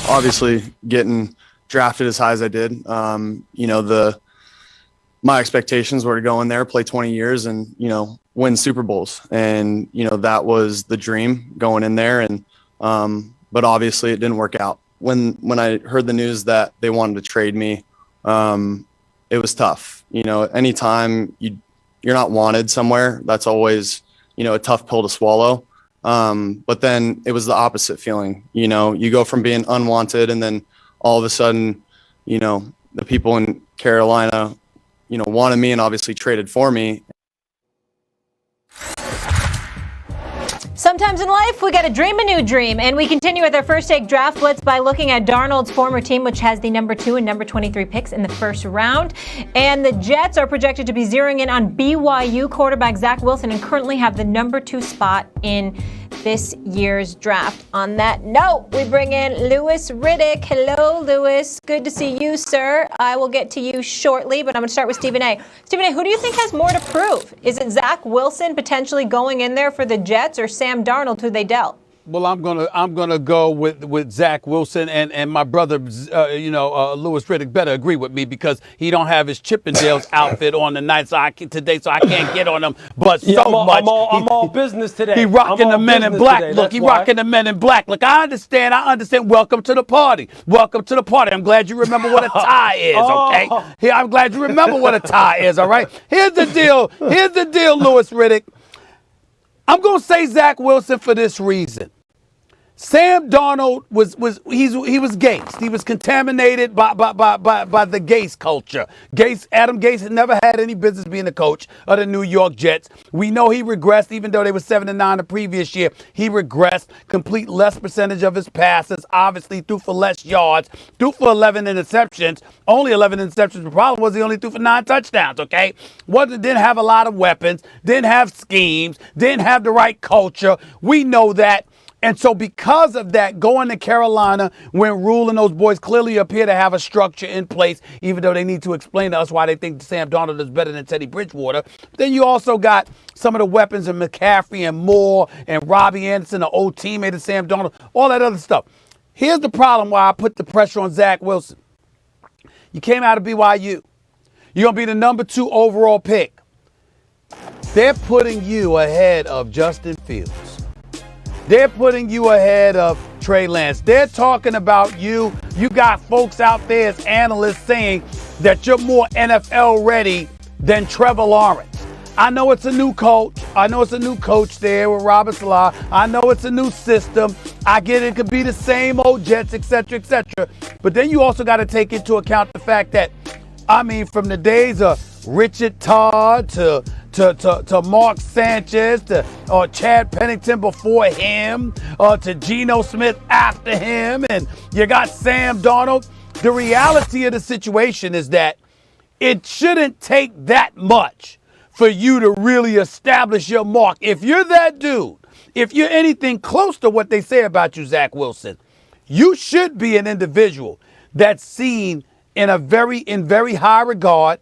obviously getting drafted as high as I did, my expectations were to go in there, play 20 years and, win Super Bowls. And, that was the dream going in there. And, but obviously it didn't work out. When I heard the news that they wanted to trade me, it was tough. Anytime you're not wanted somewhere, that's always, a tough pill to swallow. But then it was the opposite feeling. You go from being unwanted and then all of a sudden, the people in Carolina, wanted me and obviously traded for me. Sometimes in life, we got to dream a new dream, and we continue with our first take draft blitz by looking at Darnold's former team, which has the number 2 and number 23 picks in the first round. And the Jets are projected to be zeroing in on BYU quarterback Zach Wilson and currently have the number 2 spot in this year's draft. On that note, we bring in Louis Riddick. Hello, Louis. Good to see you, sir. I will get to you shortly, but I'm going to start with Stephen A. Stephen A., who do you think has more to prove? Is it Zach Wilson potentially going in there for the Jets or Sam Darnold, who they dealt? Well, I'm gonna go with Zach Wilson and my brother, Louis Riddick better agree with me because he don't have his Chippendales outfit on today, so I can't get on him. But I'm all business today. He rocking the Men in Black look. He rocking the Men in Black look. I understand. Welcome to the party. Welcome to the party. I'm glad you remember what a tie is. Okay. Here, I'm glad you remember what a tie is. All right. Here's the deal. Louis Riddick. I'm gonna say Zach Wilson for this reason. Sam Darnold was Gase. He was contaminated by the Gase culture. Adam Gase had never had any business being a coach of the New York Jets. We know he regressed, even though they were 7-9 the previous year. He regressed, complete less percentage of his passes, obviously threw for less yards, threw for 11 interceptions, only 11 interceptions. The problem was he only threw for 9 touchdowns, okay? Didn't have a lot of weapons, didn't have schemes, didn't have the right culture. We know that. And so because of that, going to Carolina when Rule and those boys clearly appear to have a structure in place, even though they need to explain to us why they think Sam Darnold is better than Teddy Bridgewater, then you also got some of the weapons in McCaffrey and Moore and Robbie Anderson, the old teammate of Sam Darnold, all that other stuff. Here's the problem why I put the pressure on Zach Wilson. You came out of BYU. You're going to be the number 2 overall pick. They're putting you ahead of Justin Fields. They're putting you ahead of Trey Lance. They're talking about you. You got folks out there as analysts saying that you're more NFL ready than Trevor Lawrence. I know it's a new coach. I know it's a new coach there with Robert Salah. I know it's a new system. I get it could be the same old Jets, et cetera, et cetera. But then you also got to take into account the fact that, from the days of Richard Todd to Mark Sanchez, to Chad Pennington before him, to Geno Smith after him, and you got Sam Darnold. The reality of the situation is that it shouldn't take that much for you to really establish your mark. If you're that dude, if you're anything close to what they say about you, Zach Wilson, you should be an individual that's seen in very high regard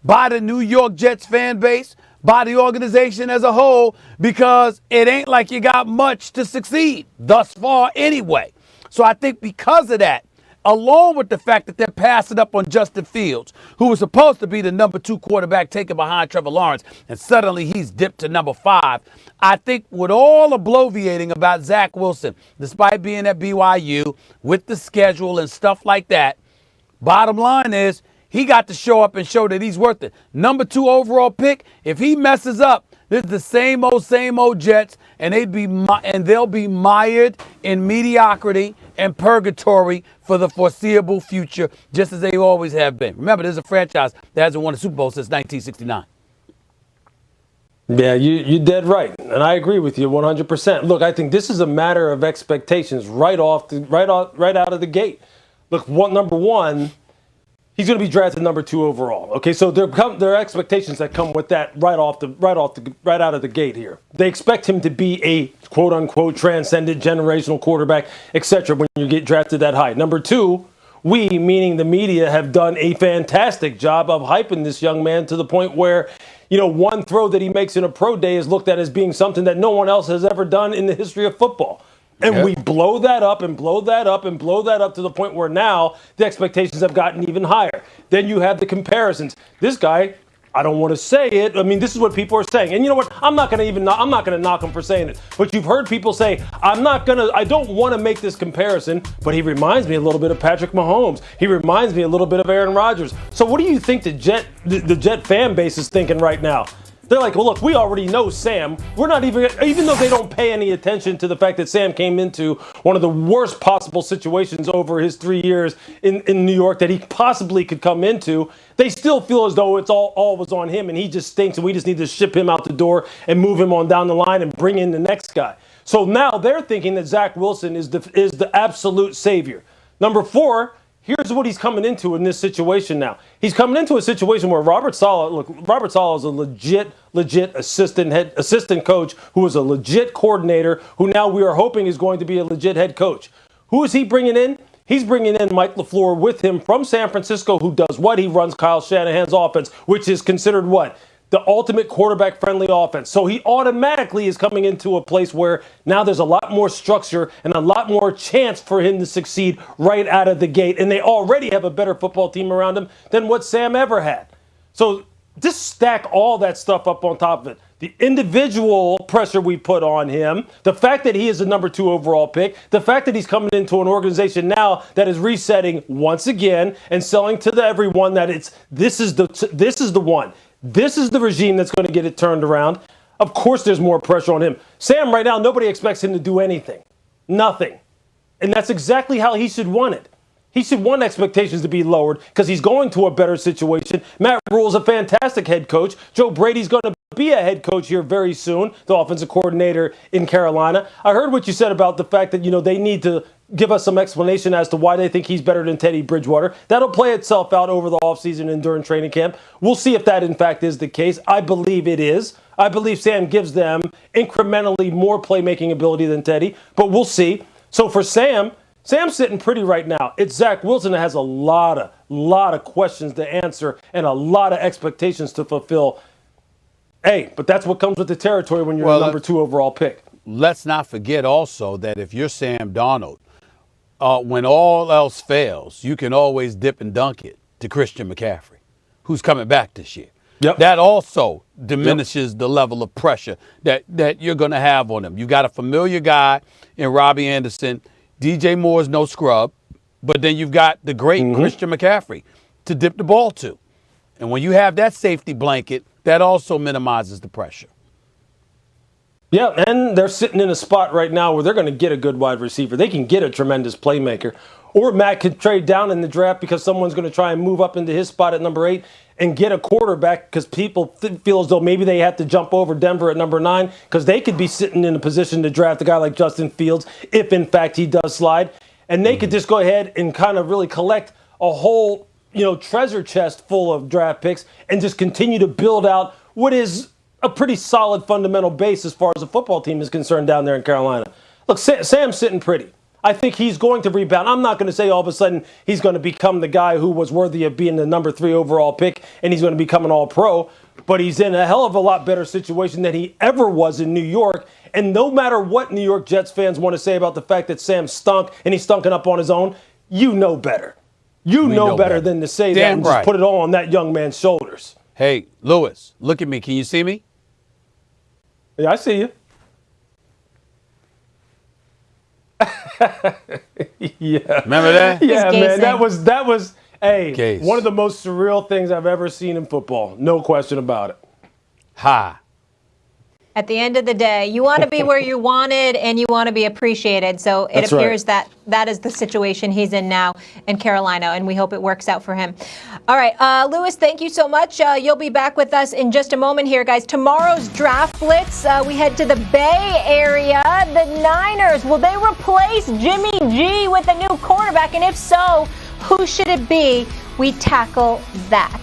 by the New York Jets fan base, by the organization as a whole, because it ain't like you got much to succeed thus far anyway. So I think because of that, along with the fact that they're passing up on Justin Fields, who was supposed to be the number 2 quarterback taken behind Trevor Lawrence, and suddenly he's dipped to number 5, I think with all the bloviating about Zach Wilson, despite being at BYU, with the schedule and stuff like that, bottom line is, he got to show up and show that he's worth it. Number 2 overall pick. If he messes up, this is the same old Jets, and they'll be mired in mediocrity and purgatory for the foreseeable future, just as they always have been. Remember, this is a franchise that hasn't won a Super Bowl since 1969. Yeah, you're dead right, and I agree with you 100%. Look, I think this is a matter of expectations right out of the gate. Look, number one. He's going to be drafted number 2 overall. Okay, so there are expectations that come with that right out of the gate here. They expect him to be a quote unquote transcendent generational quarterback, etc. when you get drafted that high. Number 2, we, meaning the media, have done a fantastic job of hyping this young man to the point where, one throw that he makes in a pro day is looked at as being something that no one else has ever done in the history of football. And we blow that up and blow that up and blow that up to the point where now the expectations have gotten even higher. Then you have the comparisons. This guy, I don't want to say it. I mean, this is what people are saying. And you know what? I'm not going to knock him for saying it. But you've heard people say, I don't want to make this comparison, but he reminds me a little bit of Patrick Mahomes. He reminds me a little bit of Aaron Rodgers. So what do you think the Jet fan base is thinking right now? They're like, well, look, we already know Sam. We're not even though they don't pay any attention to the fact that Sam came into one of the worst possible situations over his 3 years in New York that he possibly could come into, they still feel as though it's all was on him and he just stinks and we just need to ship him out the door and move him on down the line and bring in the next guy. So now they're thinking that Zach Wilson is the absolute savior. Number 4, here's what he's coming into in this situation now. He's coming into a situation where Robert Saleh is a legit assistant coach who is a legit coordinator who now we are hoping is going to be a legit head coach. Who is he bringing in? He's bringing in Mike LaFleur with him from San Francisco, who does what? He runs Kyle Shanahan's offense, which is considered what? The ultimate quarterback-friendly offense. So he automatically is coming into a place where now there's a lot more structure and a lot more chance for him to succeed right out of the gate. And they already have a better football team around him than what Sam ever had. So just stack all that stuff up on top of it. The individual pressure we put on him, the fact that he is a number 2 overall pick, the fact that he's coming into an organization now that is resetting once again and selling to everyone that this is the one. This is the regime that's going to get it turned around. Of course, there's more pressure on him. Sam, right now, nobody expects him to do anything. Nothing. And that's exactly how he should want it. He should want expectations to be lowered because he's going to a better situation. Matt Rule's a fantastic head coach. Joe Brady's going to be a head coach here very soon, the offensive coordinator in Carolina. I heard what you said about the fact that, they need to give us some explanation as to why they think he's better than Teddy Bridgewater. That'll play itself out over the offseason and during training camp. We'll see if that, in fact, is the case. I believe it is. I believe Sam gives them incrementally more playmaking ability than Teddy, but we'll see. So for Sam's sitting pretty right now. It's Zach Wilson that has a lot of questions to answer and a lot of expectations to fulfill. Hey, but that's what comes with the territory when you're a number 2 overall pick. Let's not forget also that if you're Sam Darnold, when all else fails, you can always dip and dunk it to Christian McCaffrey, who's coming back this year. Yep. That also diminishes the level of pressure that you're going to have on him. You got a familiar guy in Robbie Anderson. DJ Moore's no scrub, but then you've got the great Christian McCaffrey to dip the ball to. And when you have that safety blanket, that also minimizes the pressure. Yeah, and they're sitting in a spot right now where they're going to get a good wide receiver. They can get a tremendous playmaker. Or Matt could trade down in the draft because someone's going to try and move up into his spot at number 8 and get a quarterback because people feel as though maybe they have to jump over Denver at number 9 because they could be sitting in a position to draft a guy like Justin Fields if, in fact, he does slide. And they could just go ahead and kind of really collect a whole, treasure chest full of draft picks and just continue to build out what is a pretty solid fundamental base as far as the football team is concerned down there in Carolina. Look, Sam's sitting pretty. I think he's going to rebound. I'm not going to say all of a sudden he's going to become the guy who was worthy of being the number 3 overall pick and he's going to become an all-pro, but he's in a hell of a lot better situation than he ever was in New York. And no matter what New York Jets fans want to say about the fact that Sam stunk and he's stunking up on his own, you know better. You know better than to say that and just put it all on that young man's shoulders. Hey, Lewis, look at me. Can you see me? Yeah, I see you. Yeah. Remember that? Yeah, man. That was Case. One of the most surreal things I've ever seen in football. No question about it. Ha. At the end of the day, you want to be where you wanted and you want to be appreciated. So it appears that is the situation he's in now in Carolina, and we hope it works out for him. All right, Lewis, thank you so much. You'll be back with us in just a moment here, guys. Tomorrow's Draft Blitz, we head to the Bay Area. The Niners, will they replace Jimmy G with a new quarterback? And if so, who should it be? We tackle that.